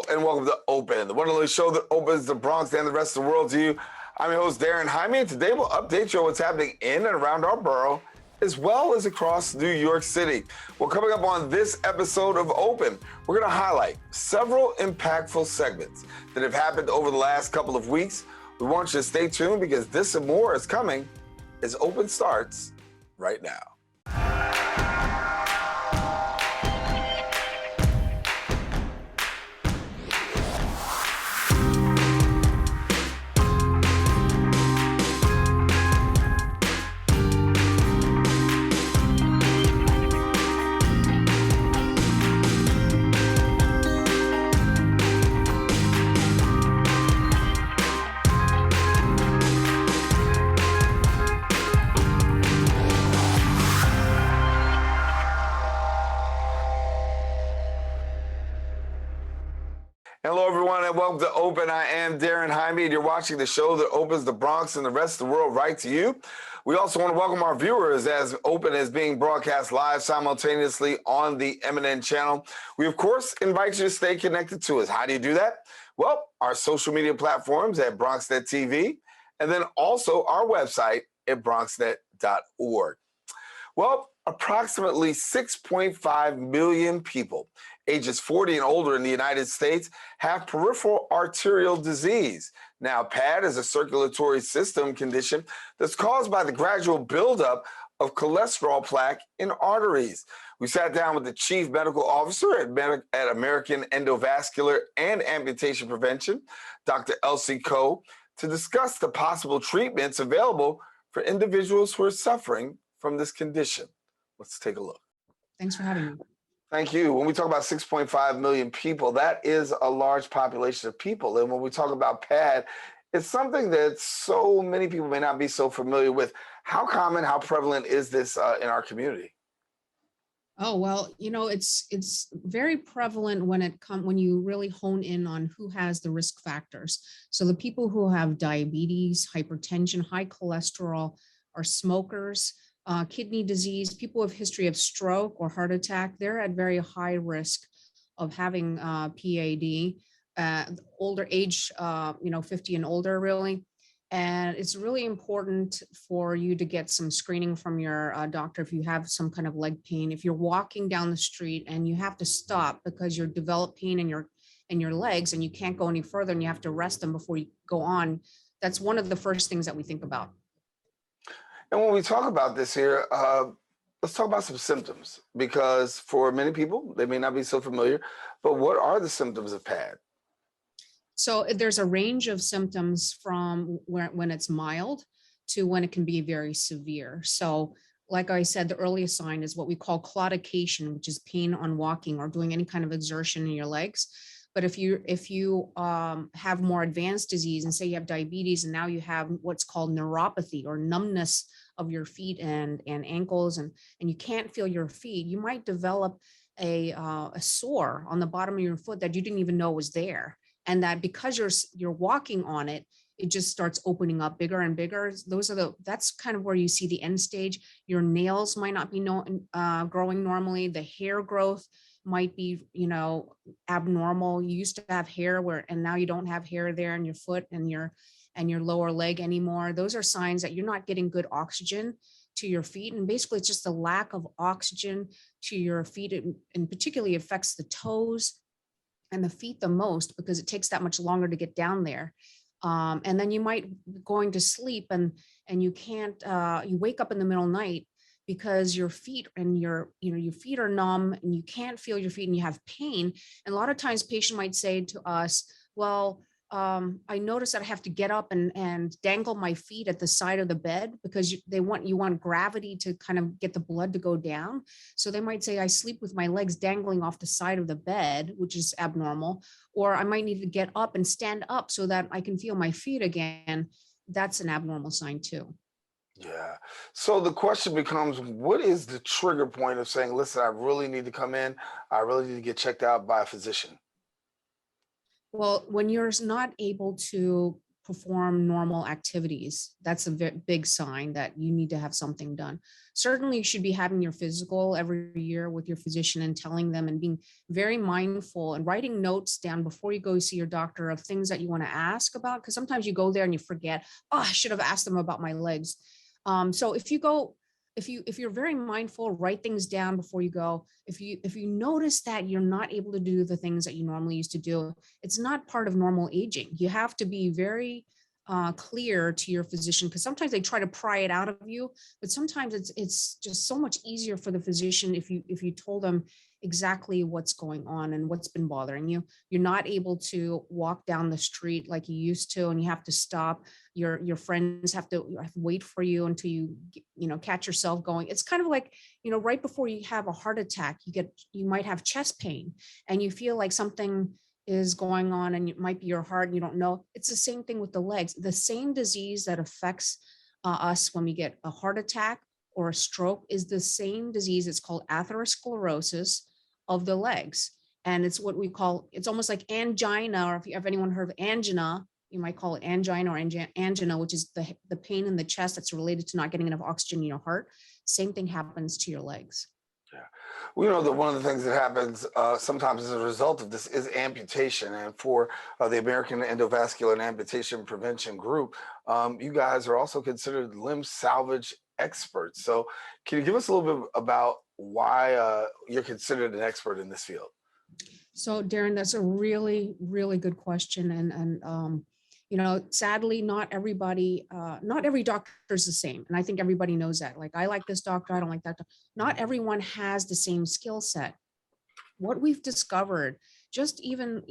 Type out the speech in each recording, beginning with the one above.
and welcome to Open, the one and only show that opens the Bronx and the rest of the world to you. I'm your host, Daren Jaime, and today we'll update you on what's happening in and around our borough, as well as across New York City. Well, coming up on this episode of Open, we're going to highlight several impactful segments that have happened over the last couple of weeks. We want you to stay tuned because this and more is coming as Open starts right now. Hello, everyone, and welcome to Open. I am Daren Jaime, and you're watching the show that opens the Bronx and the rest of the world right to you. We also want to welcome our viewers as Open is being broadcast live simultaneously on the MNN channel. We, of course, invite you to stay connected to us. How do you do that? Well, our social media platforms at BronxNet TV, and then also our website at bronxnet.org. Well, approximately 6.5 million people ages 40 and older in the United States have peripheral arterial disease. Now, PAD is a circulatory system condition that's caused by the gradual buildup of cholesterol plaque in arteries. We sat down with the chief medical officer at American Endovascular and Amputation Prevention, Dr. Elsie Koh, to discuss the possible treatments available for individuals who are suffering from this condition. Let's take a look. Thanks for having me. Thank you. When we talk about 6.5 million people, that is a large population of people. And when we talk about PAD, it's something that so many people may not be so familiar with. How common, how prevalent is this in our community? Oh, well, you know, it's very prevalent when you really hone in on who has the risk factors. So the people who have diabetes, hypertension, high cholesterol, are smokers, kidney disease, people with history of stroke or heart attack, they're at very high risk of having PAD, older age, 50 and older really. And it's really important for you to get some screening from your doctor if you have some kind of leg pain. If you're walking down the street and you have to stop because you develop pain in your legs and you can't go any further and you have to rest them before you go on, that's one of the first things that we think about. And when we talk about this here, let's talk about some symptoms, because for many people, they may not be so familiar, but what are the symptoms of PAD? So there's a range of symptoms from when it's mild to when it can be very severe. So like I said, the earliest sign is what we call claudication, which is pain on walking or doing any kind of exertion in your legs. But if you have more advanced disease and say you have diabetes and now you have what's called neuropathy or numbness of your feet and ankles and you can't feel your feet, you might develop a sore on the bottom of your foot that you didn't even know was there. And that because you're walking on it, it just starts opening up bigger and bigger. That's kind of where you see the end stage. Your nails might not be growing normally. The hair growth might be, abnormal. You used to have hair and now you don't have hair there in your foot and your lower leg anymore. Those are signs that you're not getting good oxygen to your feet. And basically it's just a lack of oxygen to your feet. And particularly affects the toes and the feet the most because it takes that much longer to get down there. And then you might be going to sleep and you can't, you wake up in the middle of the night because your feet and your feet are numb and you can't feel your feet and you have pain. And a lot of times patient might say to us, well, I notice that I have to get up and dangle my feet at the side of the bed because you want gravity to kind of get the blood to go down. So they might say, I sleep with my legs dangling off the side of the bed, which is abnormal, or I might need to get up and stand up so that I can feel my feet again. That's an abnormal sign too. Yeah. So the question becomes, what is the trigger point of saying, listen, I really need to come in. I really need to get checked out by a physician? Well, when you're not able to perform normal activities, that's a big sign that you need to have something done. Certainly you should be having your physical every year with your physician and telling them and being very mindful and writing notes down before you go see your doctor of things that you want to ask about, because sometimes you go there and you forget, oh, I should have asked them about my legs. So if you're very mindful, write things down before you go. If you notice that you're not able to do the things that you normally used to do, it's not part of normal aging. You have to be very clear to your physician, because sometimes they try to pry it out of you, but sometimes it's just so much easier for the physician if you told them exactly what's going on and what's been bothering you. You're not able to walk down the street like you used to, and you have to stop. Your friends have to wait for you until you catch yourself going. It's kind of like, right before you have a heart attack, you might have chest pain and you feel like something is going on and it might be your heart and you don't know. It's the same thing with the legs. The same disease that affects us when we get a heart attack or a stroke is the same disease. It's called atherosclerosis of the legs. And it's what we call, it's almost like angina, or if anyone heard of angina, you might call it angina or angina, which is the pain in the chest that's related to not getting enough oxygen in your heart. Same thing happens to your legs. Yeah. We know that one of the things that happens sometimes as a result of this is amputation. And for the American Endovascular and Amputation Prevention Group, you guys are also considered limb salvage experts. So can you give us a little bit about why you're considered an expert in this field? So Daren, that's a really, really good question. And sadly, not every doctor is the same. And I think everybody knows that. Like, I like this doctor, I don't like that doctor. Not everyone has the same skill set. What we've discovered, just even,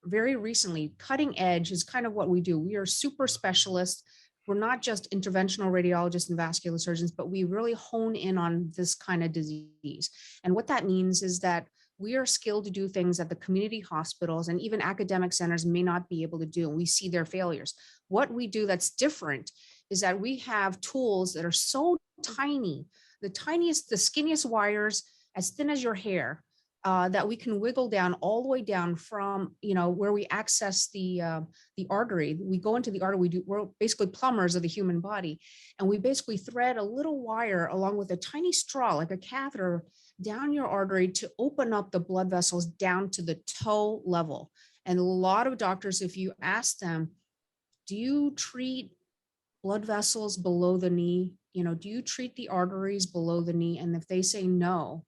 very recently, cutting edge is kind of what we do. We are super specialists. We're not just interventional radiologists and vascular surgeons, but we really hone in on this kind of disease. And what that means is that we are skilled to do things that the community hospitals and even academic centers may not be able to do. We see their failures. What we do that's different is that we have tools that are so tiny, the tiniest, the skinniest wires, as thin as your hair, that we can wiggle down all the way down from, where we access the artery. We go into the artery. We're basically plumbers of the human body, and we basically thread a little wire along with a tiny straw, like a catheter, down your artery to open up the blood vessels down to the toe level. And a lot of doctors, if you ask them, do you treat blood vessels below the knee? Do you treat the arteries below the knee? And if they say no,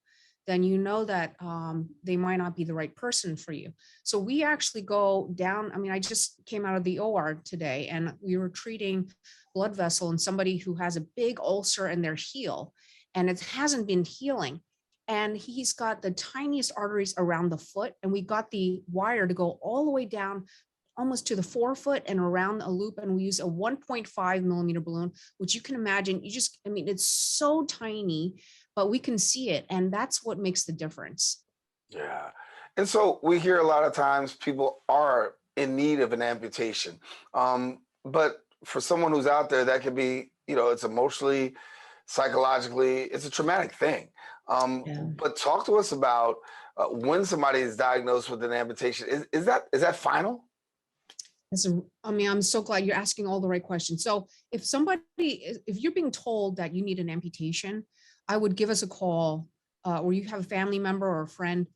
then you know that they might not be the right person for you. So we actually go down. I mean, I just came out of the OR today and we were treating blood vessel in somebody who has a big ulcer in their heel and it hasn't been healing. And he's got the tiniest arteries around the foot. And we got the wire to go all the way down almost to the forefoot and around a loop. And we use a 1.5 millimeter balloon, which you can imagine, it's so tiny, but we can see it. And that's what makes the difference. Yeah. And so we hear a lot of times people are in need of an amputation. But for someone who's out there, that could be, it's emotionally, psychologically, it's a traumatic thing. But talk to us about when somebody is diagnosed with an amputation. Is that final? I'm so glad you're asking all the right questions. So if you're being told that you need an amputation, I would give us a call, or you have a family member or a friend,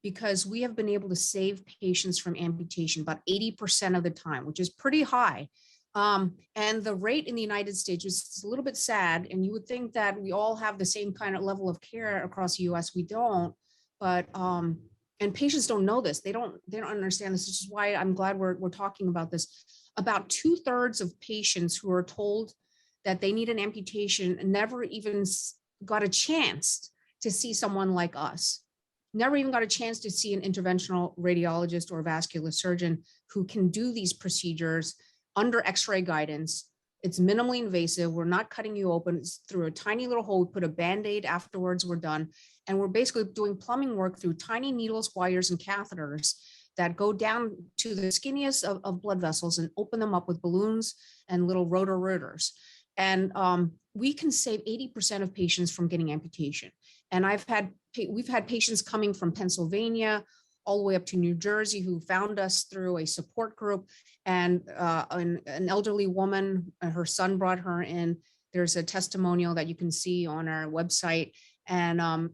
because we have been able to save patients from amputation about 80% of the time, which is pretty high. And the rate in the United States is a little bit sad. And you would think that we all have the same kind of level of care across the US. We don't, but, and patients don't know this. They don't understand this, which is why I'm glad we're talking about this. About 2/3 of patients who are told that they need an amputation never even got a chance to see someone like us. Never even got a chance to see an interventional radiologist or vascular surgeon who can do these procedures under X-ray guidance. It's minimally invasive. We're not cutting you open. It's through a tiny little hole. We put a Band-Aid afterwards, we're done. And we're basically doing plumbing work through tiny needles, wires, and catheters that go down to the skinniest of blood vessels and open them up with balloons and little rotors. And we can save 80% of patients from getting amputation. And we've had patients coming from Pennsylvania, all the way up to New Jersey, who found us through a support group, and an elderly woman, her son brought her in. There's a testimonial that you can see on our website, and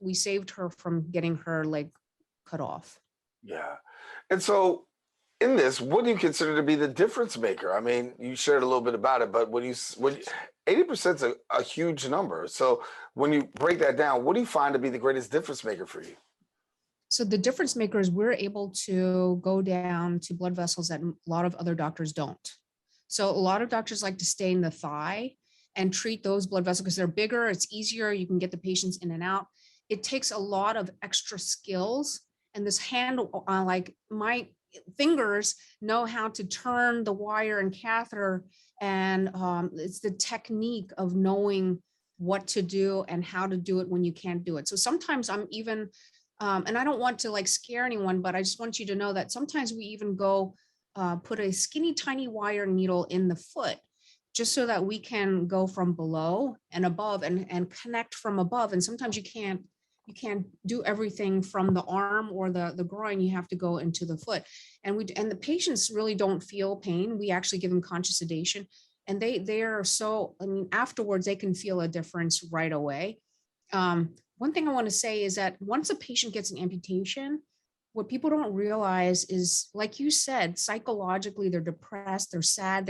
we saved her from getting her leg cut off. Yeah. And so in this, what do you consider to be the difference maker? I mean, you shared a little bit about it, but when 80% is a huge number. So when you break that down, what do you find to be the greatest difference maker for you? So the difference maker is we're able to go down to blood vessels that a lot of other doctors don't. So a lot of doctors like to stay in the thigh and treat those blood vessels because they're bigger, it's easier, you can get the patients in and out. It takes a lot of extra skills, and this hand, like my fingers know how to turn the wire and catheter, and it's the technique of knowing what to do and how to do it when you can't do it. So sometimes I'm even, and I don't want to like scare anyone, but I just want you to know that sometimes we even go put a skinny tiny wire needle in the foot just so that we can go from below and above and connect from above. And sometimes you can't do everything from the arm or the groin. You have to go into the foot. And the patients really don't feel pain. We actually give them conscious sedation, and they are so, I mean, afterwards they can feel a difference right away. One thing I want to say is that once a patient gets an amputation, what people don't realize is, like you said, psychologically, they're depressed, they're sad,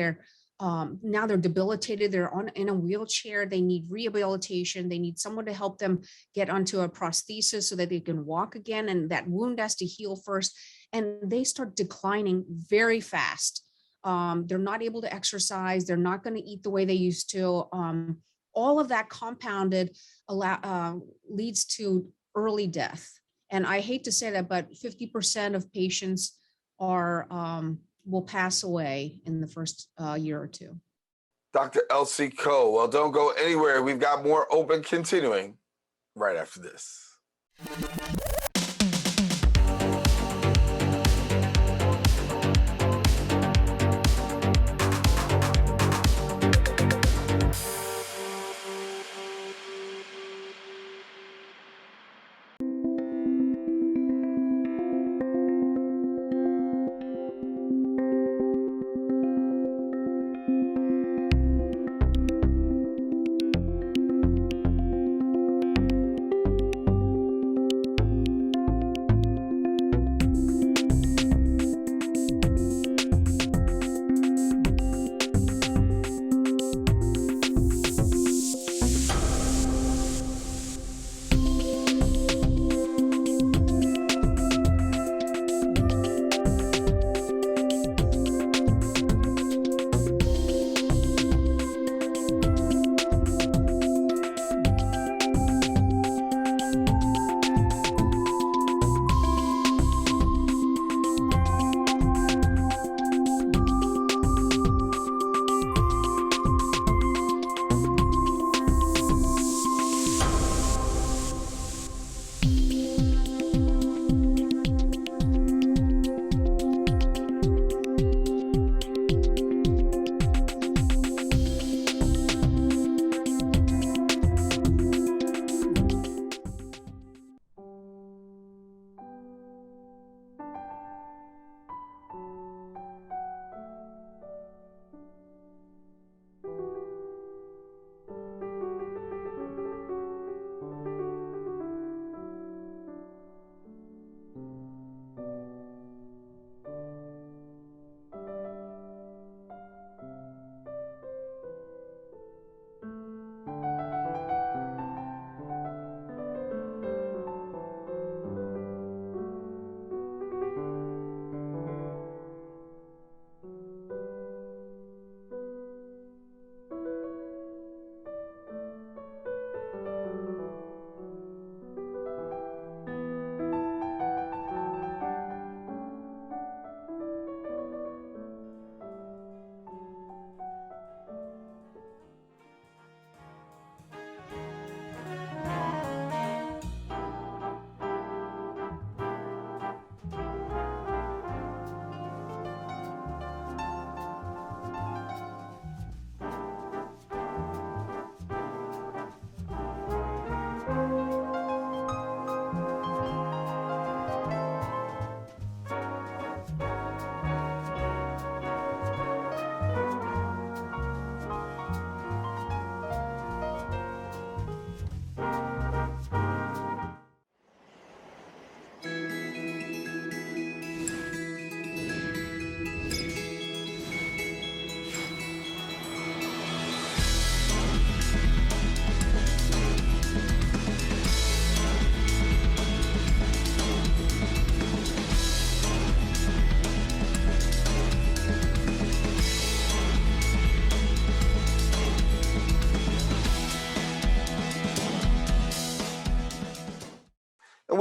now they're debilitated, they're in a wheelchair, they need rehabilitation, they need someone to help them get onto a prosthesis so that they can walk again, and that wound has to heal first, and they start declining very fast. They're not able to exercise, they're not going to eat the way they used to. All of that compounded leads to early death. And I hate to say that, but 50% of patients will pass away in the first year or two. Dr. Elsie Koh. Well, don't go anywhere. We've got more Open continuing right after this.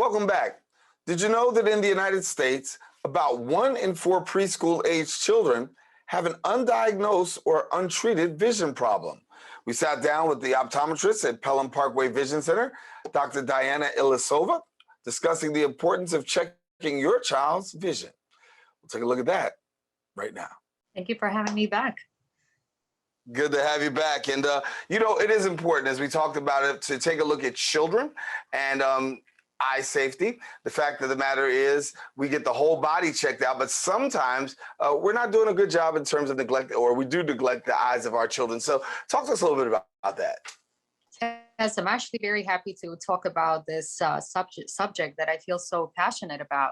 Welcome back. Did you know that in the United States, about 1 in 4 preschool-aged children have an undiagnosed or untreated vision problem? We sat down with the optometrist at Pelham Parkway Vision Center, Dr. Diana Ilyasova, discussing the importance of checking your child's vision. We'll take a look at that right now. Thank you for having me back. Good to have you back. And, you know, it is important, as we talked about it, to take a look at children and eye safety. The fact of the matter is we get the whole body checked out, but sometimes we're not doing a good job in terms of neglect, or we do neglect the eyes of our children. So talk to us a little bit about that. Yes, I'm actually very happy to talk about this subject that I feel so passionate about.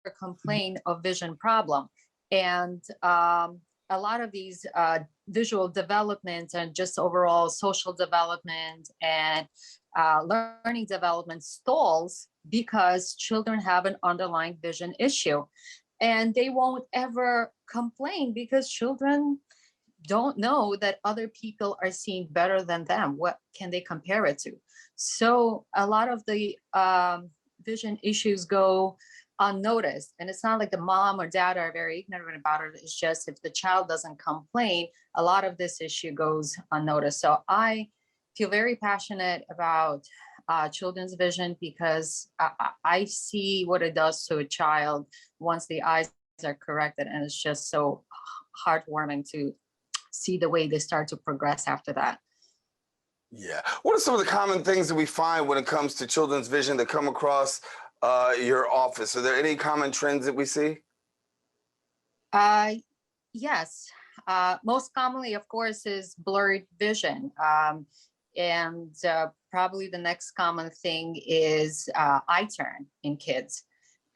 A complaint of vision problem. And a lot of these visual development and just overall social development and learning development stalls because children have an underlying vision issue. And they won't ever complain because children don't know that other people are seeing better than them. What can they compare it to? So a lot of the vision issues go unnoticed, and it's not like the mom or dad are very ignorant about it. It's just if the child doesn't complain, a lot of this issue goes unnoticed. So I feel very passionate about children's vision because I see what it does to a child once the eyes are corrected, and it's just so heartwarming to see the way they start to progress after that. Yeah. What are some of the common things that we find when it comes to children's vision that come across your office? Are there any common trends that we see? Yes. Most commonly, of course, is blurred vision. And probably the next common thing is eye turn in kids.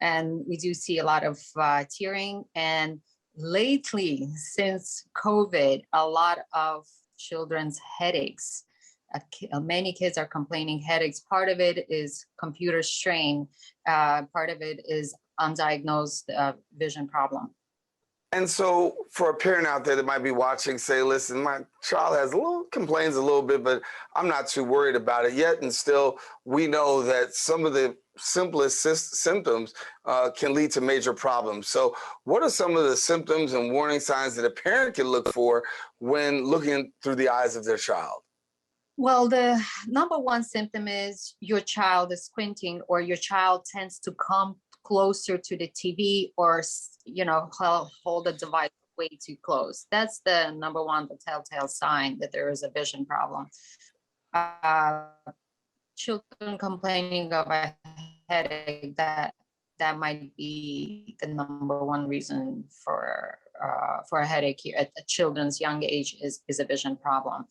And we do see a lot of tearing. And lately, since COVID, a lot of children's headaches. Many kids are complaining headaches. Part of it is computer strain. Part of it is undiagnosed vision problem. And so for a parent out there that might be watching, say, listen, my child complains a little bit, but I'm not too worried about it yet. And still, we know that some of the simplest symptoms can lead to major problems. So what are some of the symptoms and warning signs that a parent can look for when looking through the eyes of their child? Well, the number one symptom is your child is squinting, or your child tends to come closer to the TV, or, you know, hold the device way too close. That's the number one, the telltale sign that there is a vision problem. Children complaining of a headache, that might be the number one reason for a headache here at a children's young age is a vision problem.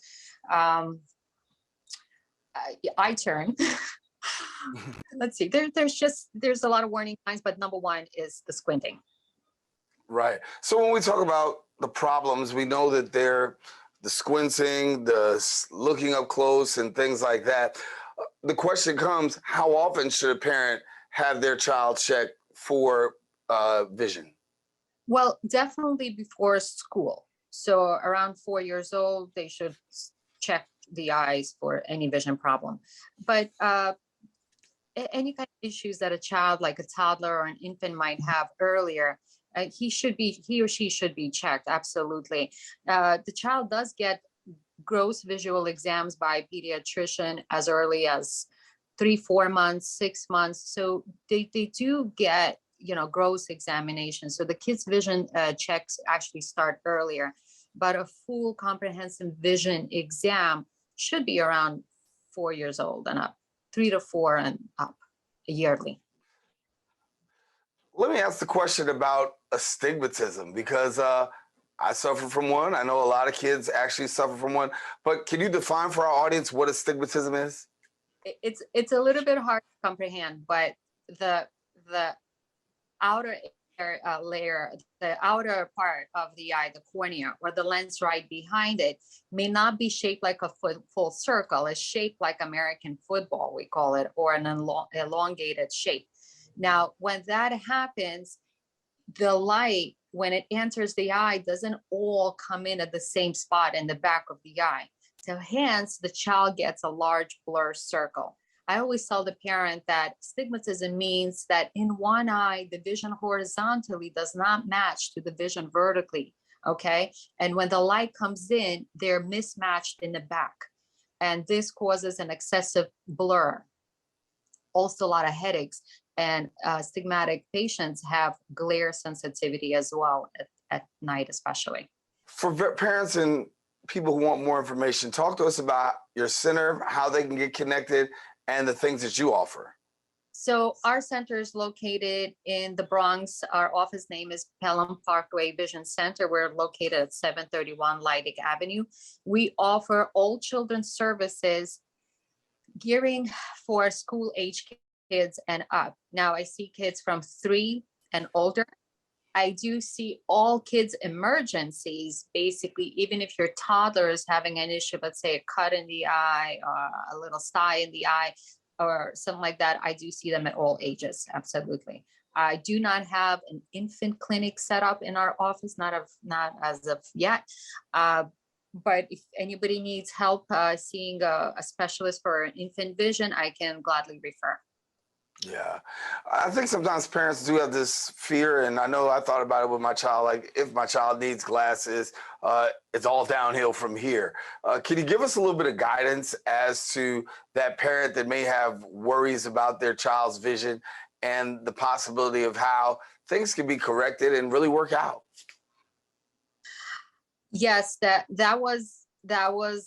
Eye turn. Let's see, there's a lot of warning signs, but number one is the squinting. Right. So when we talk about the problems, we know that they're the squinting, the looking up close and things like that. The question comes, how often should a parent have their child checked for vision? Well, definitely before school. So around 4 years old, they should check the eyes for any vision problem. But any kind of issues that a child, like a toddler or an infant, might have earlier, he or she should be checked. Absolutely. The child does get gross visual exams by a pediatrician as early as 3-4 months, 6 months. So they do get, you know, gross examinations. So the kids' vision checks actually start earlier, but a full comprehensive vision exam should be around 4 years old and up, 3 to 4 and up yearly. Let me ask the question about astigmatism, because I suffer from one. I know a lot of kids actually suffer from one, but can you define for our audience what astigmatism is? It's a little bit hard to comprehend, but the outer layer, the outer part of the eye, the cornea, or the lens right behind it, may not be shaped like a full circle. It's shaped like American football, we call it, or an elongated shape. Now, when that happens, the light, when it enters the eye, doesn't all come in at the same spot in the back of the eye. So hence, the child gets a large blur circle. I always tell the parent that astigmatism means that in one eye, the vision horizontally does not match to the vision vertically. Okay. And when the light comes in, they're mismatched in the back. And this causes an excessive blur. Also, a lot of headaches, and astigmatic patients have glare sensitivity as well at night, especially. For parents and people who want more information, talk to us about your center, how they can get connected, and the things that you offer. So our center is located in the Bronx. Our office name is Pelham Parkway Vision Center. We're located at 731 Leidig Avenue. We offer all children's services gearing for school age kids and up. Now I see kids from 3 and older. I do see all kids emergencies, basically, even if your toddler is having an issue, let's say a cut in the eye or a little sty in the eye or something like that. I do see them at all ages. Absolutely. I do not have an infant clinic set up in our office, not as of yet. But if anybody needs help seeing a specialist for infant vision, I can gladly refer. Yeah, I think sometimes parents do have this fear, and I know I thought about it with my child, like if my child needs glasses, it's all downhill from here. Can you give us a little bit of guidance as to that parent that may have worries about their child's vision and the possibility of how things can be corrected and really work out? Yes, that was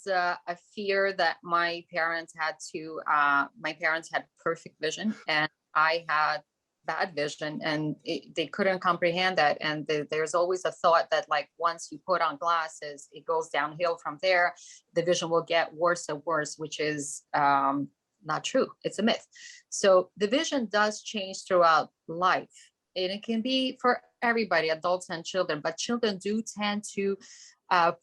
a fear that my parents had to. My parents had perfect vision, and I had bad vision, and they couldn't comprehend that. And there's always a thought that, like, once you put on glasses, it goes downhill from there. The vision will get worse and worse, which is not true. It's a myth. So the vision does change throughout life, and it can be for everybody, adults and children. But children do tend to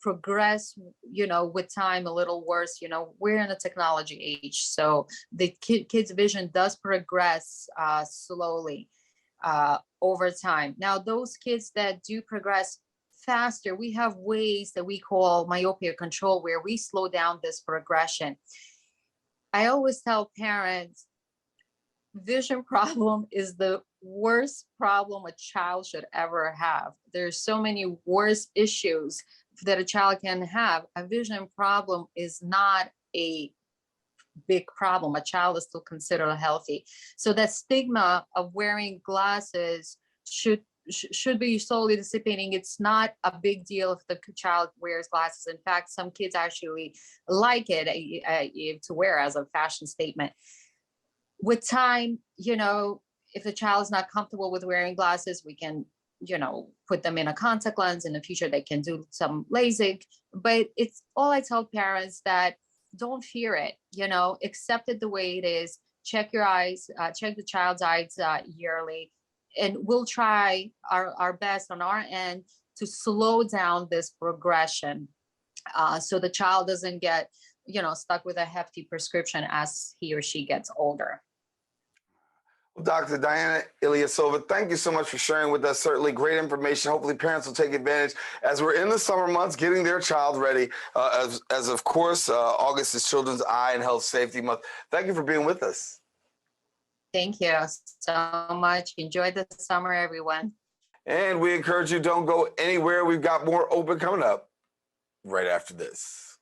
progress, with time a little worse. We're in a technology age, so the kids' vision does progress slowly over time. Now, those kids that do progress faster, we have ways that we call myopia control, where we slow down this progression. I always tell parents, vision problem is the worst problem a child should ever have. There's so many worse issues that a child can have. A vision problem is not a big problem. A child is still considered healthy. So that stigma of wearing glasses should be slowly dissipating. It's not a big deal if the child wears glasses. In fact, some kids actually like it to wear as a fashion statement. With time, if the child is not comfortable with wearing glasses, we can put them in a contact lens. In the future, they can do some LASIK. But it's all I tell parents, that don't fear it, accept it the way it is. Check your eyes, check the child's eyes yearly. And we'll try our best on our end to slow down this progression so the child doesn't get, stuck with a hefty prescription as he or she gets older. Dr. Diana Ilyasova, thank you so much for sharing with us. Certainly great information. Hopefully parents will take advantage as we're in the summer months, getting their child ready. As of course, August is Children's Eye and Health Safety Month. Thank you for being with us. Thank you so much. Enjoy the summer, everyone. And we encourage you, don't go anywhere. We've got more Open coming up right after this.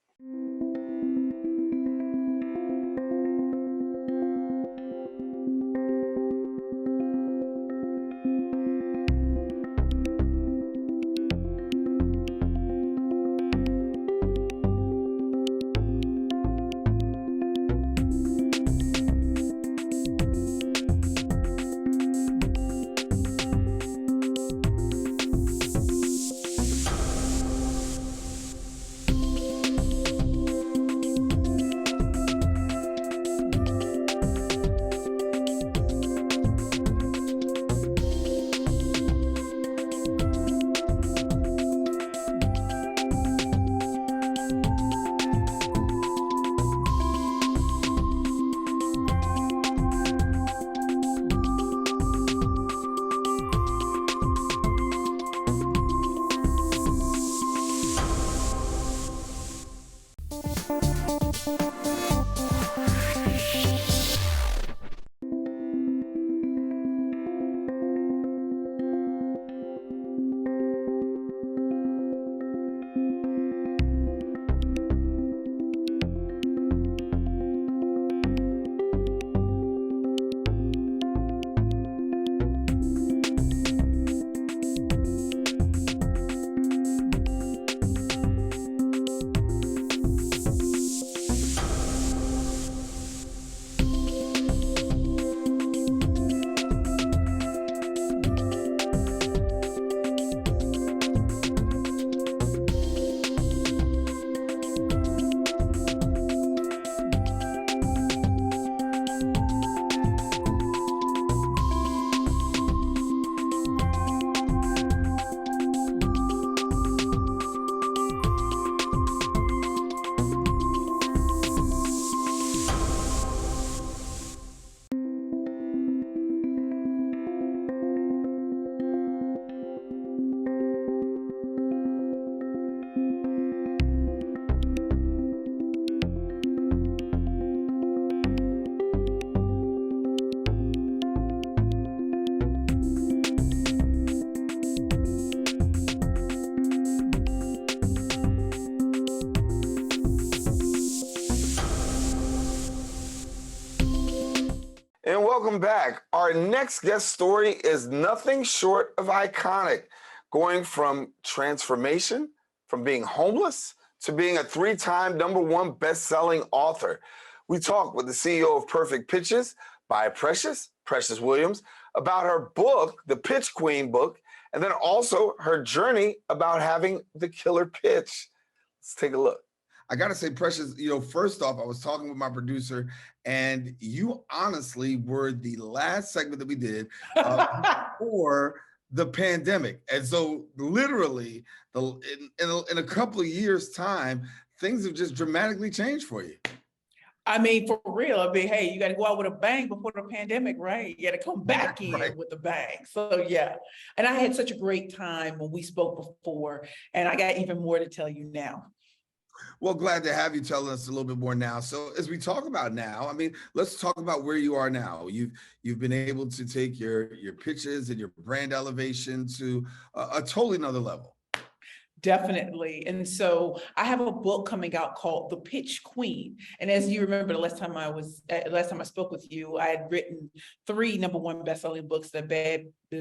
welcome back. Our next guest story is nothing short of iconic, going from transformation, from being homeless to being a 3-time #1 best-selling author. We talk with the CEO of Perfect Pitches by Precious Williams, about her book, the Pitch Queen book, and then also her journey about having the killer pitch. Let's take a look. I got to say, Precious, first off, I was talking with my producer, and you honestly were the last segment that we did before the pandemic. And so literally in a couple of years' time, things have just dramatically changed for you. I mean, for real, I mean, hey, you got to go out with a bang before the pandemic, right? You got to come back in with a bang. So yeah, and I had such a great time when we spoke before, and I got even more to tell you now. Well, glad to have you tell us a little bit more now. So as we talk about now, I mean, let's talk about where you are now. You've been able to take your pitches and your brand elevation to a totally another level. Definitely. And so I have a book coming out called The Pitch Queen. And as you remember, the last time I spoke with you, I had written 3 #1 best-selling books, the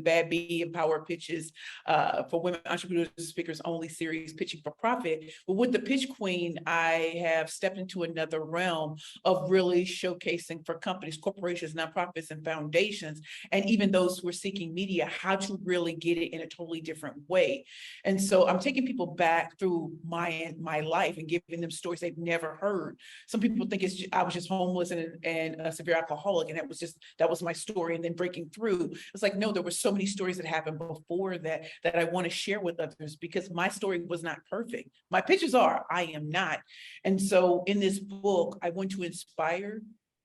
Bad Bee and Power Pitches for Women Entrepreneurs and Speakers Only series, Pitching for Profit. But with The Pitch Queen, I have stepped into another realm of really showcasing for companies, corporations, nonprofits, and foundations, and even those who are seeking media, how to really get it in a totally different way. And so I'm taking people back through my life and giving them stories they've never heard. Some people think I was just homeless and a severe alcoholic, and that was my story. And then breaking through, it's like, no, there were so many stories that happened before that I want to share with others, because my story was not perfect. My pitches are, I am not. And so in this book, I want to inspire.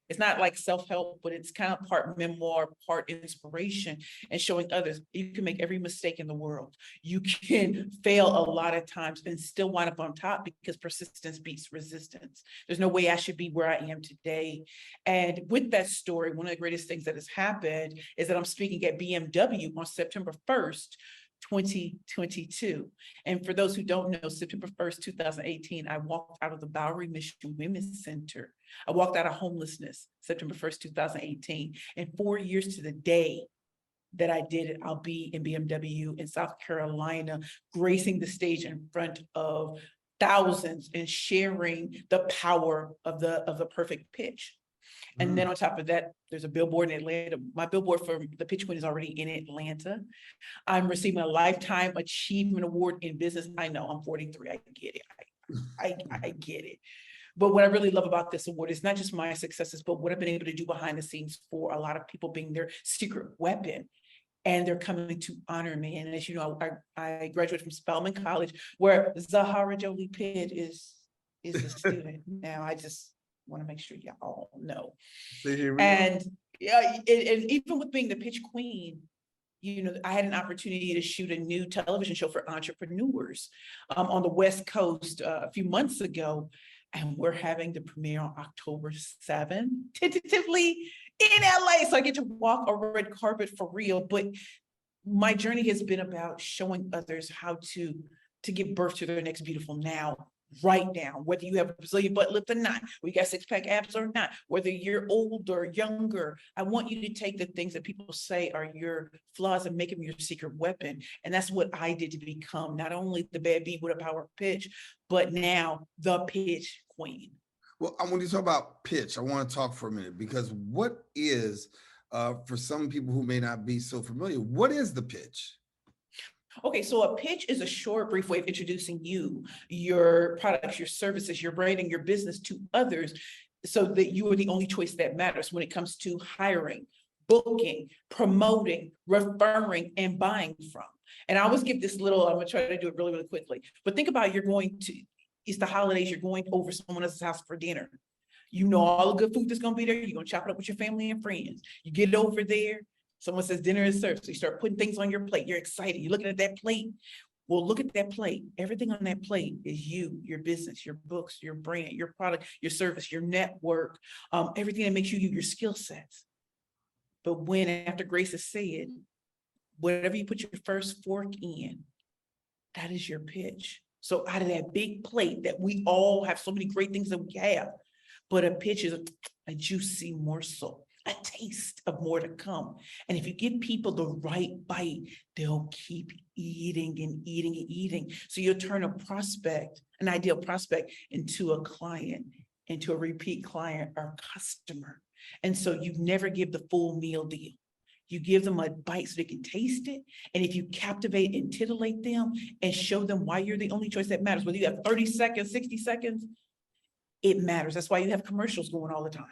It's not like self-help, but it's kind of part memoir, part inspiration, and showing others you can make every mistake in the world. You can fail a lot of times and still wind up on top, because persistence beats resistance. There's no way I should be where I am today. And with that story, one of the greatest things that has happened is that I'm speaking at BMW on September 1st, 2022. And for those who don't know, September 1st, 2018, I walked out of the Bowery Mission Women's Center. I walked out of homelessness, September 1st, 2018. And 4 years to the day that I did it, I'll be in BMW in South Carolina, gracing the stage in front of thousands and sharing the power of the perfect pitch. And then on top of that, there's a billboard in Atlanta. My billboard for the Pitch Queen is already in Atlanta. I'm receiving a Lifetime Achievement Award in business. I know I'm 43. I get it. I get it. But what I really love about this award is not just my successes, but what I've been able to do behind the scenes for a lot of people being their secret weapon. And they're coming to honor me. And as you know, I graduated from Pelham College, where Zahara Jolie Pitt is the student. Now I just want to make sure y'all know. And yeah, and even with being the Pitch Queen, I had an opportunity to shoot a new television show for entrepreneurs on the West Coast a few months ago. And we're having the premiere on October 7th, tentatively in LA. So I get to walk a red carpet for real. But my journey has been about showing others how to give birth to their next beautiful now. Right now, whether you have a Brazilian butt lift or not, or you got 6-pack abs or not, whether you're older, younger, I want you to take the things that people say are your flaws and make them your secret weapon. And that's what I did to become not only the bad bee with a power pitch, but now the Pitch Queen. Well, when you talk about pitch, I want to talk for a minute, because what is, for some people who may not be so familiar, what is the pitch? Okay, so a pitch is a short, brief way of introducing you, your products, your services, your branding, your business to others, so that you are the only choice that matters when it comes to hiring, booking, promoting, referring, and buying from. And I always give this little, I'm gonna try to do it really, really quickly, but think about it's the holidays, you're going over someone else's house for dinner. You know all the good food that's gonna be there, you're gonna chop it up with your family and friends. You get over there, someone says dinner is served. So you start putting things on your plate. You're excited. You're looking at that plate. Well, look at that plate. Everything on that plate is you, your business, your books, your brand, your product, your service, your network, everything that makes you your skill sets. But when, after Grace has said, whatever you put your first fork in, that is your pitch. So out of that big plate that we all have so many great things that we have, but a pitch is a juicy morsel, a taste of more to come. And if you give people the right bite, they'll keep eating and eating and eating. So you'll turn a prospect, an ideal prospect, into a client, into a repeat client or customer. And so you never give the full meal deal. You give them a bite so they can taste it. And if you captivate and titillate them and show them why you're the only choice that matters, whether you have 30 seconds, 60 seconds, it matters. That's why you have commercials going all the time.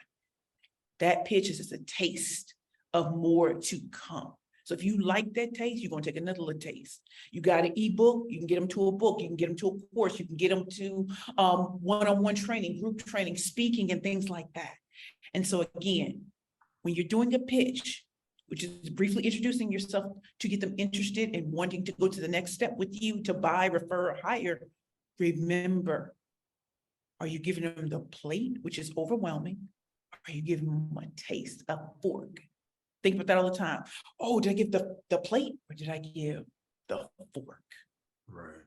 That pitch is just a taste of more to come. So if you like that taste, you're going to take another little taste. You got an ebook, you can get them to a book, you can get them to a course, you can get them to one-on-one training, group training, speaking, and things like that. And so again, when you're doing a pitch, which is briefly introducing yourself to get them interested in wanting to go to the next step with you to buy, refer, or hire, remember, are you giving them the plate, which is overwhelming? Are you giving them a taste, a fork? Think about that all the time. Oh, did I give the plate or did I give the fork? Right.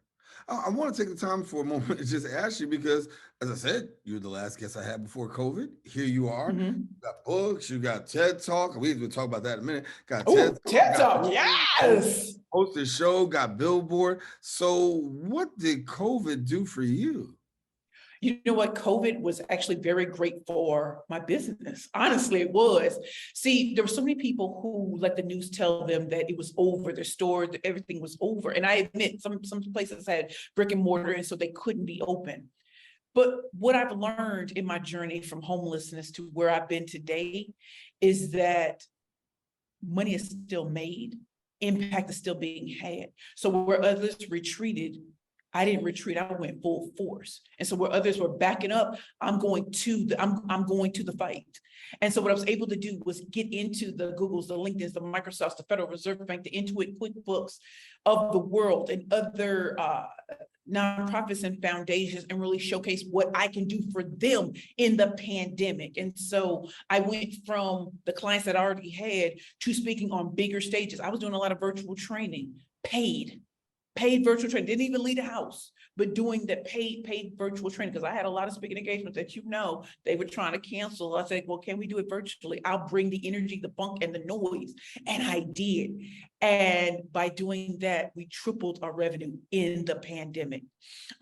I want to take the time for a moment to just ask you because, as I said, you're the last guest I had before COVID. Here you are. Mm-hmm. You got books, you got TED Talk. We'll talk about that in a minute. Got Oh, TED Talk, yes. Hosted show, got Billboard. So what did COVID do for you? You know what? COVID was actually very great for my business. Honestly, it was. See, there were so many people who let the news tell them that it was over, their store, everything was over. And I admit some places had brick and mortar, and so they couldn't be open. But what I've learned in my journey from homelessness to where I've been today is that money is still made, impact is still being had. So where others retreated, I didn't retreat, I went full force. And so where others were backing up, I'm going to the fight. And so what I was able to do was get into the Googles, the LinkedIn's, the Microsofts, the Federal Reserve Bank, the Intuit, QuickBooks of the world and other nonprofits and foundations and really showcase what I can do for them in the pandemic. And so I went from the clients that I already had to speaking on bigger stages. I was doing a lot of virtual training, paid virtual training, didn't even leave the house, but doing that paid virtual training, because I had a lot of speaking engagements that, they were trying to cancel. I said, well, can we do it virtually? I'll bring the energy, the funk, and the noise. And I did. And by doing that, we tripled our revenue in the pandemic.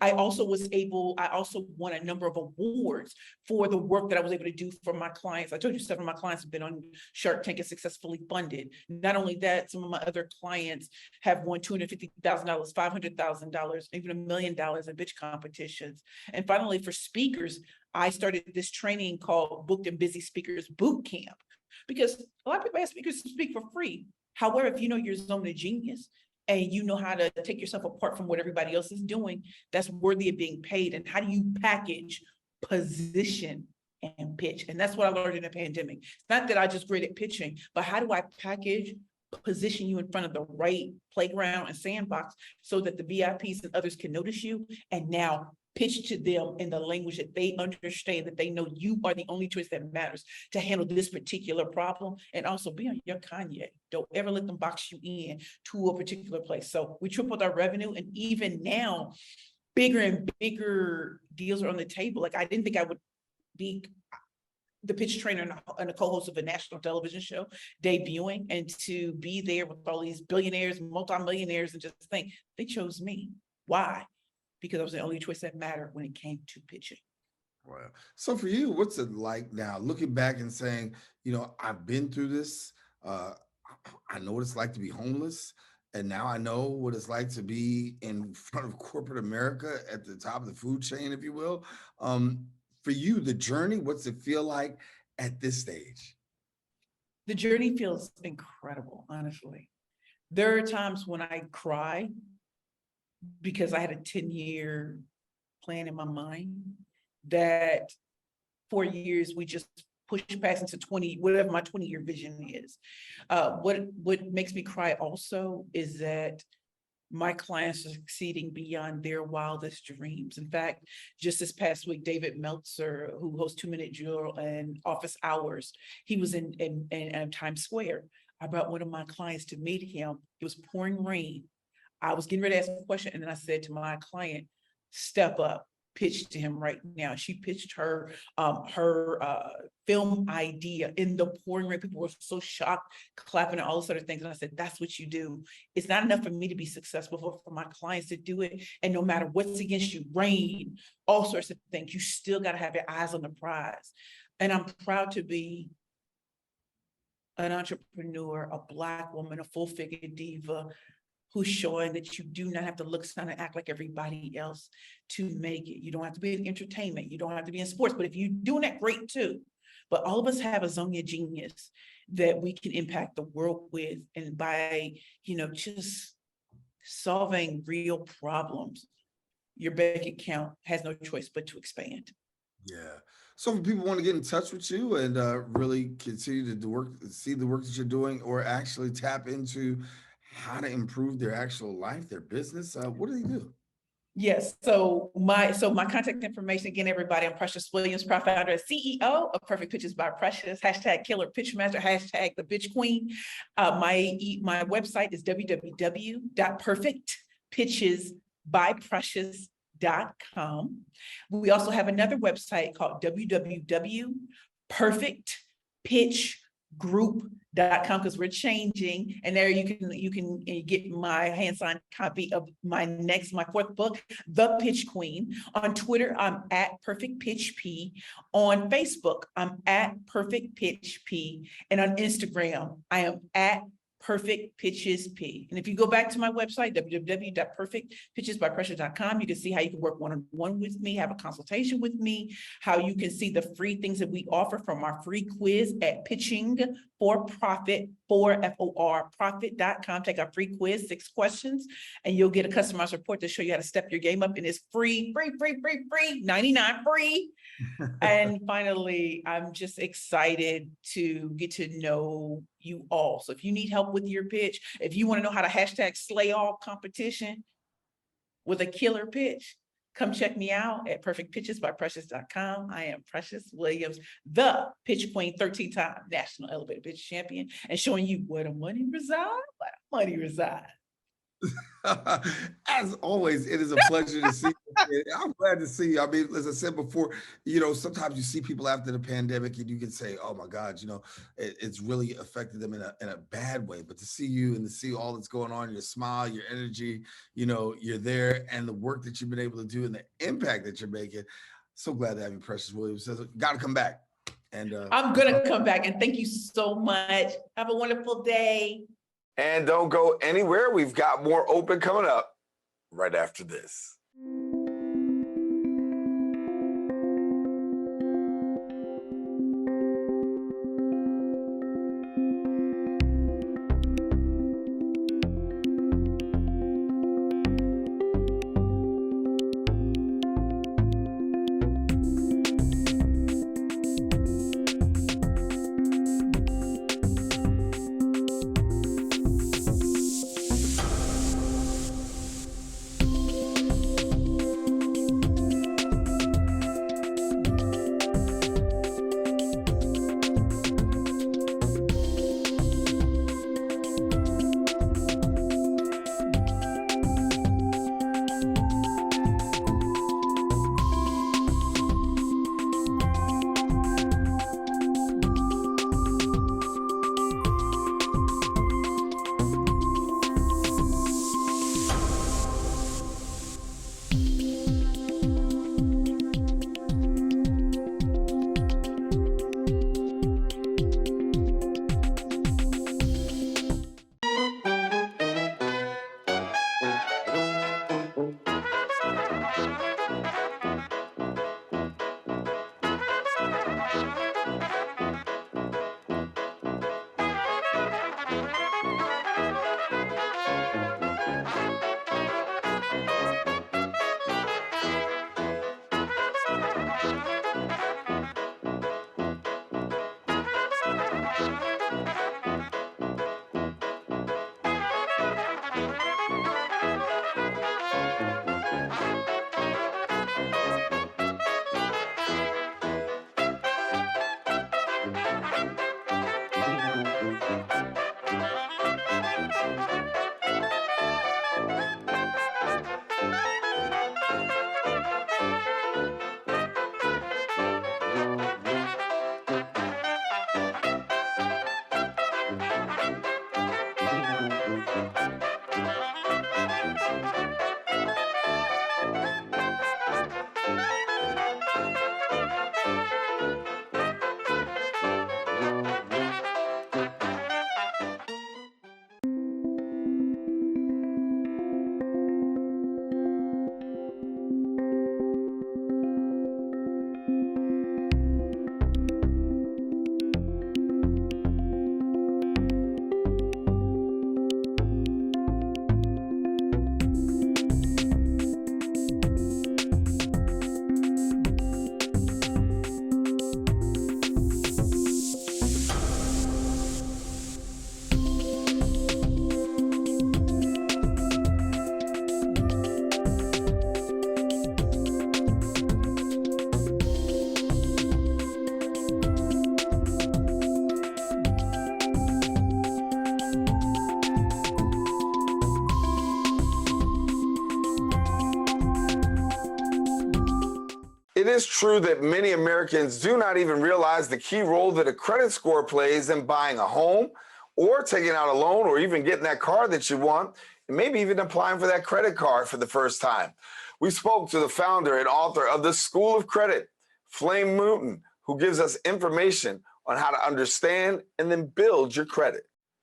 I also won a number of awards for the work that I was able to do for my clients. I told you 7 of my clients have been on Shark Tank and successfully funded. Not only that, some of my other clients have won $250,000, $500,000, even $1 million in pitch competitions. And finally, for speakers, I started this training called Booked and Busy Speakers Boot Camp, because a lot of people ask speakers to speak for free. However, if you know your zone of genius and you know how to take yourself apart from what everybody else is doing, that's worthy of being paid. And how do you package, position, and pitch? And that's what I learned in the pandemic. It's not that I just great at pitching, but how do I package, position you in front of the right playground and sandbox so that the VIPs and others can notice you, and now pitch to them in the language that they understand, that they know you are the only choice that matters to handle this particular problem, and also be on your Kanye. Don't ever let them box you in to a particular place. So we tripled our revenue, and even now, bigger and bigger deals are on the table. Like, I didn't think I would be the pitch trainer and a co-host of a national television show debuting, and to be there with all these billionaires, multimillionaires, and just think they chose me. Why? Because I was the only choice that mattered when it came to pitching. Wow. So for you, what's it like now, looking back and saying, I've been through this. I know what it's like to be homeless. And now I know what it's like to be in front of corporate America at the top of the food chain, if you will. For you, the journey, what's it feel like at this stage? The journey feels incredible, honestly. There are times when I cry because I had a 10-year plan in my mind that 4 years we just pushed past into 20, whatever my 20-year vision is. What makes me cry also is that my clients are succeeding beyond their wildest dreams. In fact, just this past week, David Meltzer, who hosts 2 Minute Drill and Office Hours, he was in Times Square. I brought one of my clients to meet him. It was pouring rain. I was getting ready to ask a question, and then I said to my client, step up. pitch to him right now. She pitched her film idea in the pouring rain. People were so shocked, clapping and all those sort of things. And I said, that's what you do. It's not enough for me to be successful, for my clients to do it. And no matter what's against you, rain, all sorts of things, you still got to have your eyes on the prize. And I'm proud to be an entrepreneur, a Black woman, a full-figure diva, who's showing that you do not have to look, sound, and act like everybody else to make it. You don't have to be in entertainment. You don't have to be in sports, but if you're doing that, great too. But all of us have a zone of genius that we can impact the world with. And by, just solving real problems, your bank account has no choice but to expand. Yeah. So if people want to get in touch with you and really continue to do work, see the work that you're doing, or actually tap into how to improve their actual life, their business, what do they do? Yes. So my contact information, again, everybody, I'm Precious Williams, proud founder and CEO of Perfect Pitches by Precious, #Killer Pitch Master, #the Pitch Queen. My website is www.perfectpitchesbyprecious.com. We also have another website called www.perfectpitchgroup.com, because we're changing, and there you can get my hands-on copy of my fourth book, The Pitch Queen. On Twitter, I'm @PerfectPitchP. On Facebook, I'm @PerfectPitchP. And on Instagram, I am @PerfectPitchesP. And if you go back to my website, www.perfectpitchesbypressure.com, you can see how you can work one-on-one with me, have a consultation with me, how you can see the free things that we offer from our free quiz at pitchingforprofit.com. Take our free quiz, 6 questions, and you'll get a customized report to show you how to step your game up. And it's free, 99 free. And finally, I'm just excited to get to know you all. So if you need help with your pitch, if you want to know how to #slay all competition with a killer pitch, come check me out at perfectpitchesbyprecious.com. I am Precious Williams, the Pitch Queen, 13-time National Elevator Pitch Champion, and showing you where the money resides. As always, it is a pleasure to see you. I'm glad to see you. I mean, as I said before, sometimes you see people after the pandemic and you can say, oh my God, it's really affected them in a bad way. But to see you and to see all that's going on, your smile, your energy, you're there, and the work that you've been able to do and the impact that you're making. So glad to have you, Precious Williams. Got to come back. And I'm going to come back, and thank you so much. Have a wonderful day. And don't go anywhere. We've got more Open coming up right after this. is true that many Americans do not even realize the key role that a credit score plays in buying a home or taking out a loan or even getting that car that you want, and maybe even applying for that credit card for the first time. We spoke to the founder and author of the School of Credit, Flame Newton, who gives us information on how to understand and then build your credit.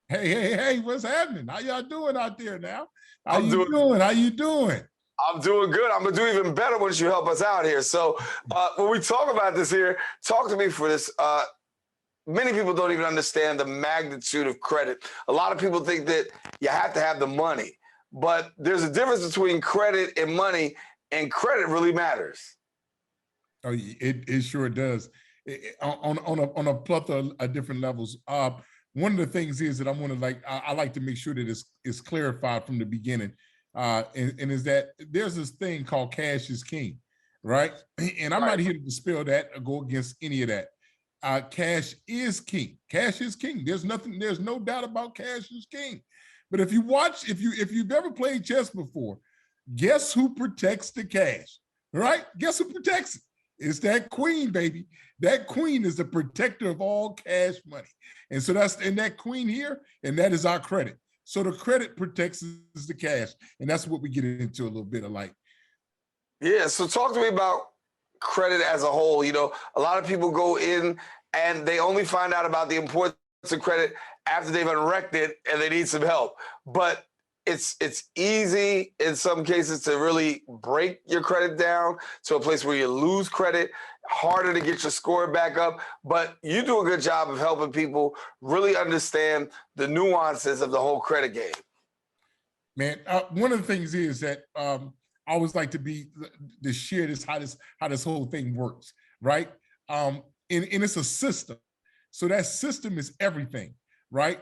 Hey, what's happening? How y'all doing out there now? How I'm you doing- doing? How you doing? I'm doing good. I'm gonna do even better once you help us out here. So when we talk about this here, talk to me for this. Many people don't even understand the magnitude of credit. A lot of people think that you have to have the money, but there's a difference between credit and money, and credit really matters. Oh, it sure does. On a plethora of different levels. One of the things is that I like to make sure that it's clarified from the beginning. And is that there's this thing called cash is king, right? And I'm not here to dispel that or go against any of that. Cash is king. Cash is king. There's no doubt about cash is king. But if you've ever played chess before, guess who protects the cash, right? Guess who protects it? It's that queen, baby. That queen is the protector of all cash money. And so that queen here, and that is our credit. So the credit protects the cash. And that's what we get into a little bit of like. Yeah, so talk to me about credit as a whole. You know, a lot of people go in and they only find out about the importance of credit after they've unwrecked it and they need some help. But it's easy in some cases to really break your credit down to a place where you lose credit, harder to get your score back up. But you do a good job of helping people really understand the nuances of the whole credit game. Man, one of the things is that I always like to share this how this whole thing works, right? And it's a system. So that system is everything, right?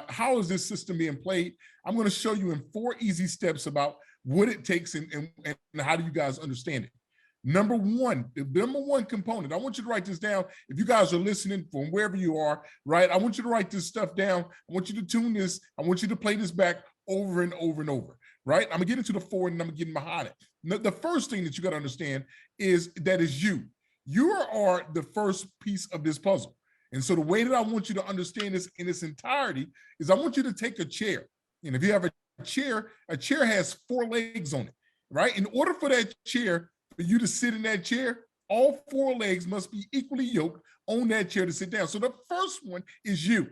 How is this system being played? I'm going to show you in 4 easy steps about what it takes and how do you guys understand it. Number one, the number one component, I want you to write this down. If you guys are listening from wherever you are, right? I want you to write this stuff down. I want you to tune this. I want you to play this back over and over and over, right? I'm gonna get into the 4 and I'm gonna get behind it. Now, the first thing that you gotta understand is that is you. You are the first piece of this puzzle. And so the way that I want you to understand this in its entirety is I want you to take a chair. And if you have a chair has 4 legs on it, right? In order for that chair, for you to sit in that chair, all 4 legs must be equally yoked on that chair to sit down. So the first one is you,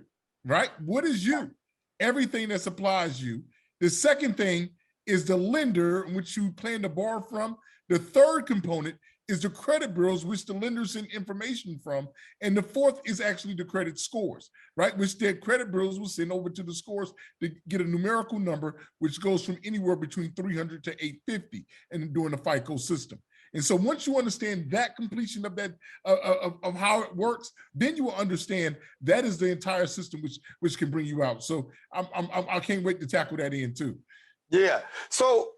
right? What is you? Everything that supplies you. The second thing is the lender in which you plan to borrow from. The third component is the credit bureaus, which the lenders send information from. And the fourth is actually the credit scores, right? Which the credit bureaus will send over to the scores to get a numerical number, which goes from anywhere between 300 to 850 and during the FICO system. And so once you understand that completion of that, of how it works, then you will understand that is the entire system which can bring you out. So I can't wait to tackle that in too. Yeah, so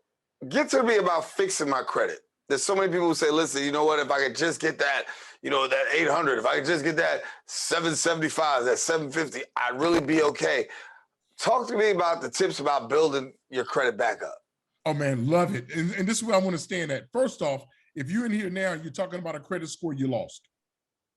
get to me about fixing my credit. There's so many people who say, listen, you know what, if I could just get that, you know, that 800, if I could just get that 775, that 750, I'd really be okay. Talk to me about the tips about building your credit back up. Oh man, love it. And this is where I want to stand at. First off, if you're in here now, you're talking about a credit score you lost.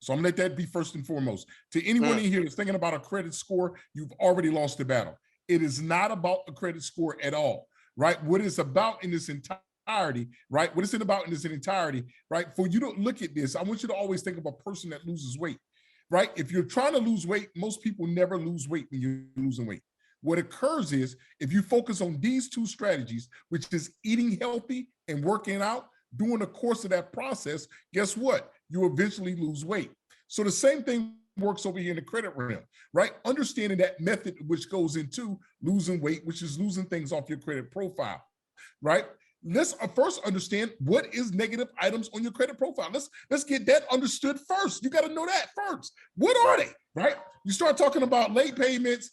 So I'm gonna let that be first and foremost. To anyone in here that's thinking about a credit score, you've already lost the battle. It is not about the credit score at all, right? What it's about in this entirety, right? What it's about in this entirety, right? For you to look at this, I want you to always think of a person that loses weight, right? If you're trying to lose weight, most people never lose weight when you're losing weight. What occurs is if you focus on these 2 strategies, which is eating healthy and working out, during the course of that process, guess what? You eventually lose weight. So the same thing works over here in the credit realm, right? Understanding that method which goes into losing weight, which is losing things off your credit profile, right? Let's first understand what is negative items on your credit profile. Let's get that understood first. You got to know that first. What are they, right? You start talking about late payments,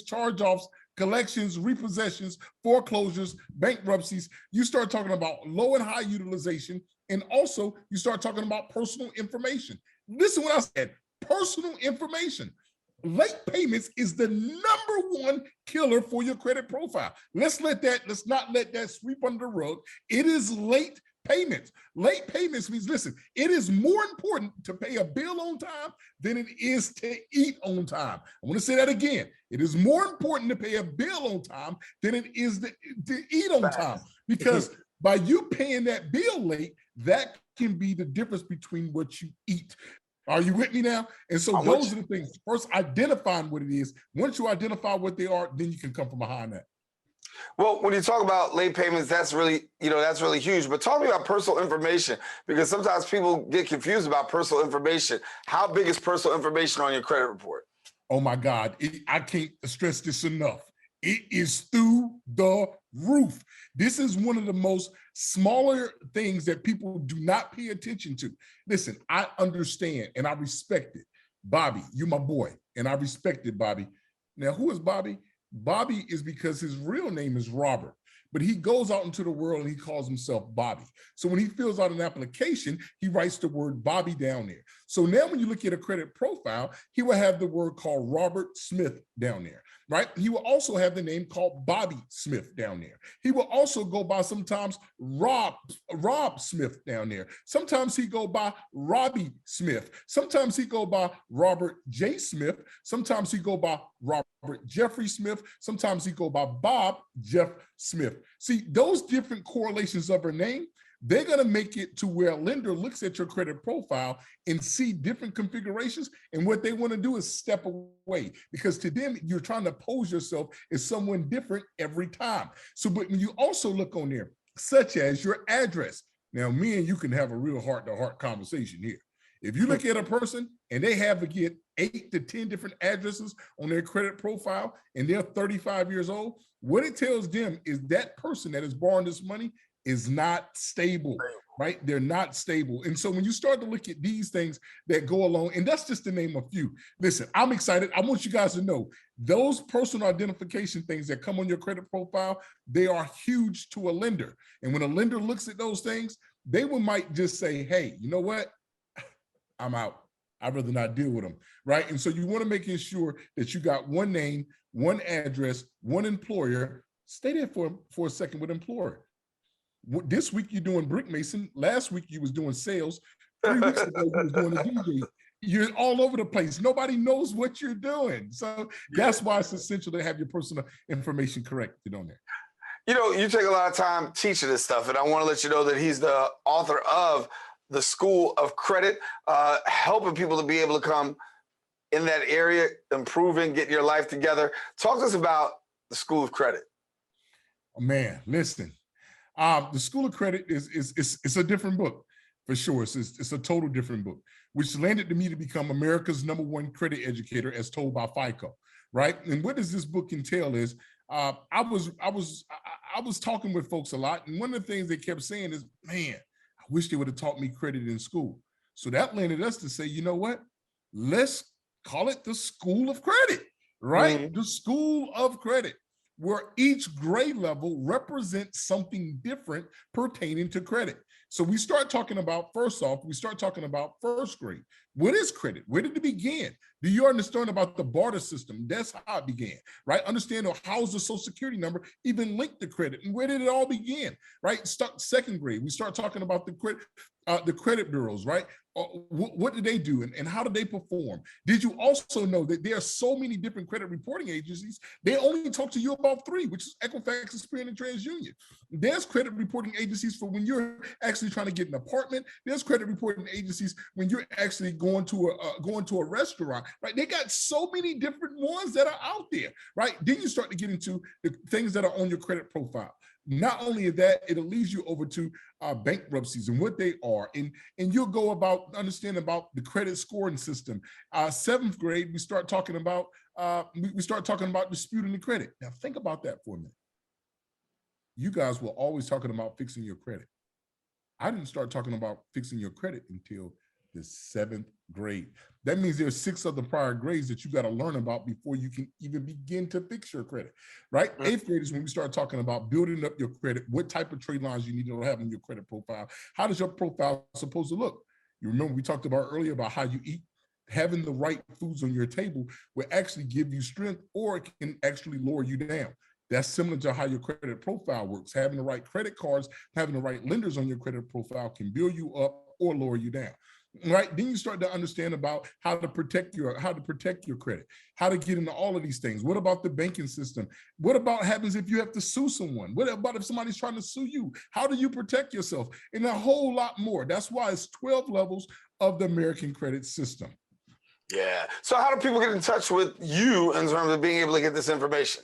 charge-offs, collections, repossessions, foreclosures, bankruptcies. You start talking about low and high utilization, and also you start talking about personal information. Listen what I said, personal information. Late payments is the #1 killer for your credit profile. Let's not let that sweep under the rug. It is late payments. Late payments means, listen, it is more important to pay a bill on time than it is to eat on time. I want to say that again. It is more important to pay a bill on time than it is to eat on time. Because by you paying that bill late, that can be the difference between what you eat. Are you with me now? And so those are the things. First, identifying what it is. Once you identify what they are, then you can come from behind that. Well, when you talk about late payments, that's really, that's really huge. But talk to me about personal information, because sometimes people get confused about personal information. How big is personal information on your credit report? Oh my God, I can't stress this enough. It is through the roof. This is one of the most smaller things that people do not pay attention to. Listen, I understand and I respect it. Bobby, you're my boy, and I respect it, Bobby. Now, who is Bobby? Bobby is because his real name is Robert, but he goes out into the world and he calls himself Bobby. So when he fills out an application, he writes the word Bobby down there. So now when you look at a credit profile, he will have the word called Robert Smith down there, right? He will also have the name called Bobby Smith down there. He will also go by sometimes Rob Smith down there. Sometimes he go by Robbie Smith. Sometimes he go by Robert J. Smith. Sometimes he go by Robert Jeffrey Smith. Sometimes he go by Bob Jeff Smith. See, those different correlations of her name, they're going to make it to where a lender looks at your credit profile and see different configurations. And what they want to do is step away, because to them, you're trying to pose yourself as someone different every time. So, but when you also look on there, such as your address. Now, me and you can have a real heart-to-heart conversation here. If you look at a person and they have to get 8 to 10 different addresses on their credit profile and they're 35 years old, what it tells them is that person that is borrowing this money is not stable, right? They're not stable. And so when you start to look at these things that go along, and that's just to name a few. Listen, I'm excited. I want you guys to know those personal identification things that come on your credit profile, they are huge to a lender. And when a lender looks at those things, they might just say, hey, you know what? I'm out. I'd rather not deal with them, right? And so you want to make sure that you got one name, one address, one employer. Stay there for a second with employer. This week you're doing brick mason. Last week you was doing sales. 3 weeks ago you was doing a DJ. You're all over the place. Nobody knows what you're doing. So that's why it's essential to have your personal information corrected on there. You take a lot of time teaching this stuff, and I want to let you know that he's the author of the School of Credit, helping people to be able to come in that area, improving, getting your life together. Talk to us about the School of Credit. Oh, man, listen. The School of Credit is a different book, for sure. It's a total different book, which landed to me to become America's #1 credit educator, as told by FICO, right? And what does this book entail is, I was talking with folks a lot, and one of the things they kept saying is, man, I wish they would have taught me credit in school. So that landed us to say, you know what? Let's call it the School of Credit, right? Mm-hmm. The School of Credit, where each grade level represents something different pertaining to credit. So we start talking about, first off, first grade. What is credit? Where did it begin? Do you understand about the barter system? That's how it began, right? Understand how's the Social Security number even linked to credit, and where did it all begin, right? Second grade, we start talking about the credit bureaus, right? What do they do and how do they perform? Did you also know that there are so many different credit reporting agencies? They only talk to you about 3, which is Equifax, Experian, and TransUnion. There's credit reporting agencies for when you're actually trying to get an apartment. There's credit reporting agencies when you're actually going to a restaurant, right? They got so many different ones that are out there, right? Then you start to get into the things that are on your credit profile. Not only that, it'll lead you over to bankruptcies and what they are, and you'll go about understanding about the credit scoring system. 7th grade, we start talking about disputing the credit. Now think about that for a minute. You guys were always talking about fixing your credit. I didn't start talking about fixing your credit until the 7th grade. That means there's 6 other prior grades that you got to learn about before you can even begin to fix your credit, right? 8th grade is when we start talking about building up your credit, what type of trade lines you need to have in your credit profile. How does your profile supposed to look? You remember we talked about earlier about how you eat. Having the right foods on your table will actually give you strength, or it can actually lower you down. That's similar to how your credit profile works. Having the right credit cards, having the right lenders on your credit profile can build you up or lower you down. Right, then you start to understand about how to protect your credit, how to get into all of these things. What about the banking system? What about happens if you have to sue someone? What about if somebody's trying to sue you? How do you protect yourself? And a whole lot more. That's why it's 12 levels of the American credit system. Yeah. So how do people get in touch with you in terms of being able to get this information?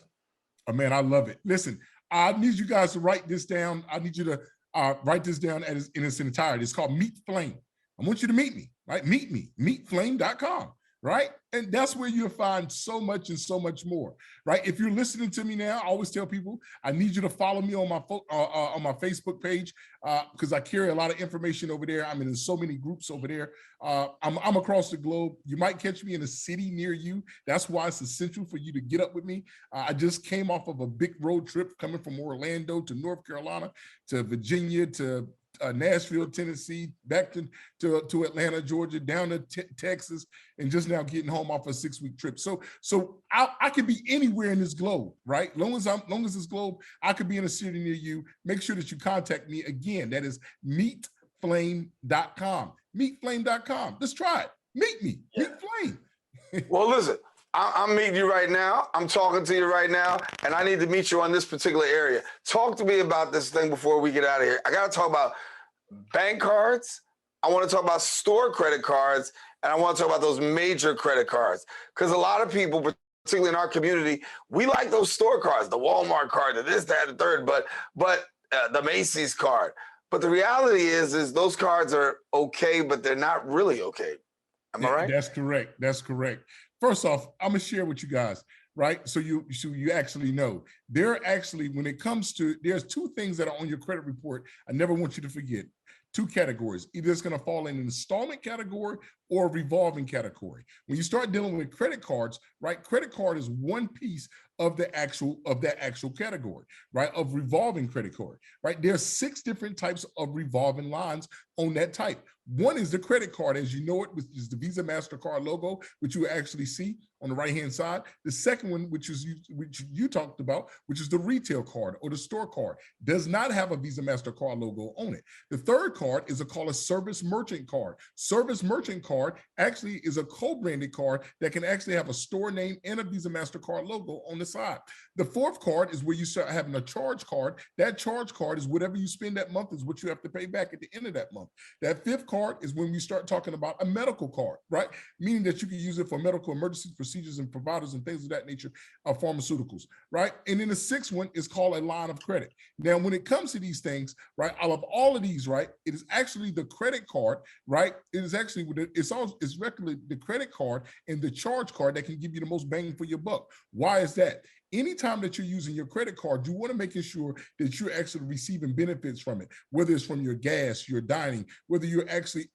Oh man, I love it. Listen, I need you guys to write this down. I need you to write this down in its entirety. It's called Meatflame. I want you to meet me, right? Meet me, meatflame.com, right? And that's where you'll find so much and so much more, right? If you're listening to me now, I always tell people, I need you to follow me on my Facebook page because I carry a lot of information over there. I'm in so many groups over there. I'm across the globe. You might catch me in a city near you. That's why it's essential for you to get up with me. I just came off of a big road trip coming from Orlando to North Carolina to Virginia to Nashville, Tennessee, back to Atlanta, Georgia, down to Texas, and just now getting home off a 6-week trip. So I could be anywhere in this globe, right? Long as this globe, I could be in a city near you. Make sure that you contact me again. That is meatflame.com. Meatflame.com. Let's try it. Meet me. Yeah. Meatflame. Well, listen. I'm meeting you right now. I'm talking to you right now, and I need to meet you on this particular area. Talk to me about this thing before we get out of here. I got to talk about bank cards. I want to talk about store credit cards, and I want to talk about those major credit cards. Because a lot of people, particularly in our community, we like those store cards, the Walmart card, the this, that, the third, but the Macy's card. But the reality is those cards are okay, but they're not really okay. Am I right? That's correct. That's correct. First off, I'm gonna share with you guys, right? So you actually know. When it comes to, there's 2 things that are on your credit report I never want you to forget. 2 categories. Either it's gonna fall in an installment category or a revolving category. When you start dealing with credit cards, right? Credit card is one piece of that actual category, right? Of revolving credit card, right? There's 6 different types of revolving lines on that type. One is the credit card as you know it, which is the Visa MasterCard logo, which you actually see on the right-hand side. The second one, which you talked about, which is the retail card or the store card, does not have a Visa MasterCard logo on it. The third card is called a service merchant card. Service merchant card actually is a co-branded card that can actually have a store name and a Visa MasterCard logo on the side. The fourth card is where you start having a charge card. That charge card is whatever you spend that month is what you have to pay back at the end of that month. That fifth card is when we start talking about a medical card, right? Meaning that you can use it for medical emergency procedures and providers and things of that nature, pharmaceuticals, right? And then the sixth one is called a line of credit. Now, when it comes to these things, right, out of all of these, right, it is actually the credit card, right? It is actually, it's regularly the credit card and the charge card that can give you the most bang for your buck. Why is that? Anytime that you're using your credit card, you want to make sure that you're actually receiving benefits from it, whether it's from your gas, your dining, whether you're actually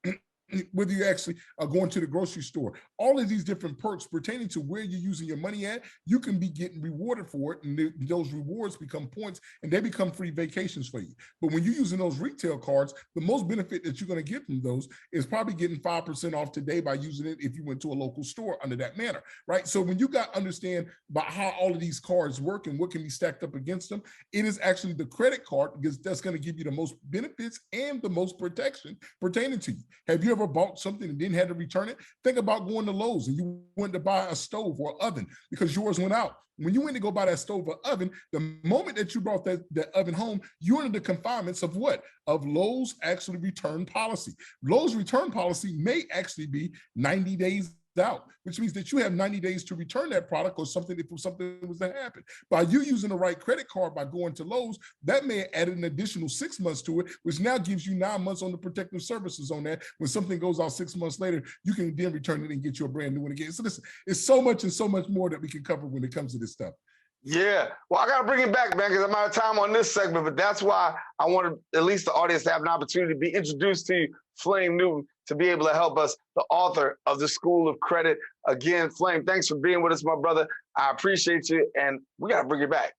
are going to the grocery store. All of these different perks pertaining to where you're using your money at, you can be getting rewarded for it, and those rewards become points, and they become free vacations for you. But when you're using those retail cards, the most benefit that you're going to get from those is probably getting 5% off today by using it if you went to a local store under that manner, right? So when you got to understand about how all of these cards work and what can be stacked up against them, it is actually the credit card because that's going to give you the most benefits and the most protection pertaining to you. Have you ever bought something and didn't have to return it? Think about going to Lowe's and you went to buy a stove or oven because yours went out. When you went to go buy that stove or oven, the moment that you brought that oven home, you're under the confinements of what? Of Lowe's actually return policy. Lowe's return policy may actually be 90 days out, which means that you have 90 days to return that product or something if something was to happen. By you using the right credit card by going to Lowe's, that may add an additional 6 months to it, which now gives you 9 months on the protective services on that. When something goes out 6 months later, you can then return it and get you a brand new one again. So listen, it's so much and so much more that we can cover when it comes to this stuff. Yeah, well, I got to bring it back, man, because I'm out of time on this segment, but that's why I wanted at least the audience to have an opportunity to be introduced to you, Flame Newton, to be able to help us, the author of The School of Credit. Again, Flame, thanks for being with us, my brother. I appreciate you, and we got to bring it back.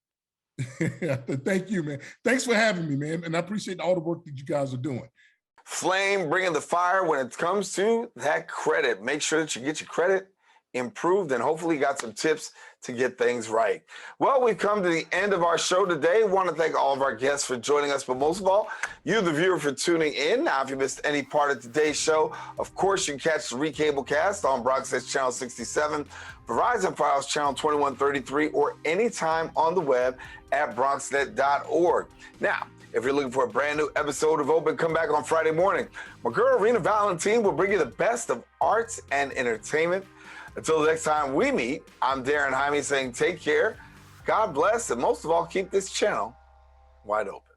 Thank you, man. Thanks for having me, man, and I appreciate all the work that you guys are doing. Flame bringing the fire when it comes to that credit. Make sure that you get your credit improved, and hopefully you got some tips to get things right. Well, we've come to the end of our show today. Want to thank all of our guests for joining us, but most of all, you, the viewer, for tuning in. Now, if you missed any part of today's show, of course, you can catch the Recablecast on BXRx Channel 67, Verizon Files Channel 2133, or anytime on the web at bronxnet.org. Now, if you're looking for a brand new episode of Open, come back on Friday morning. My girl, Rena Valentine, will bring you the best of arts and entertainment. Until the next time we meet, I'm Daren Jaime saying take care, God bless, and most of all, keep this channel wide open.